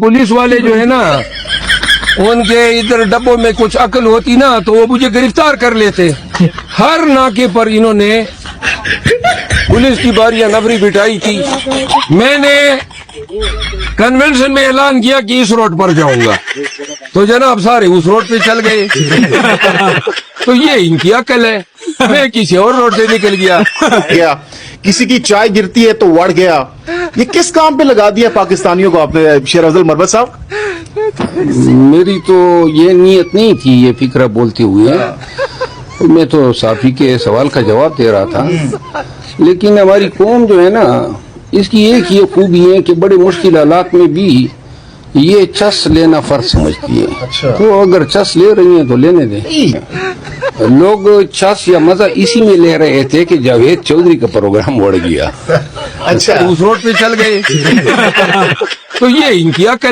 Police वाले जो है ना उनके इधर डब्बों में कुछ अकल होती ना तो वो मुझे गिरफ्तार कर लेते। हर नाके पर इन्होंने पुलिस की बारियां नफरी बिठाई थी। मैंने कन्वेंशन में ऐलान किया कि इस रोड पर जाऊंगा तो जनाब सारे उस रोड पे चल गए। तो ये इनकी अकल है, मैं किसी और रोड से निकल गया। किसी की चाय गिरती है तो वड़ गया। ये किस काम पे लगा दिया पाकिस्तानियों को आपने शेर अफजल मरवत साहब? मेरी तो ये नीयत नहीं थी ये फिक्रा बोलते हुए, मैं तो साफी के सवाल का जवाब दे रहा था। लेकिन हमारी कौम जो है ना इसकी एक ये खूबी है कि बड़े मुश्किल हालात में भी ये चस लेना फर्ज समझती है। अच्छा। तो अगर चस ले रही हैं तो लेने दें। लोग चस या मजा इसी में ले रहे थे कि जावेद चौधरी का प्रोग्राम उड़ गया। अच्छा। उस रोड पे चल गए। तो ये इनकी अकल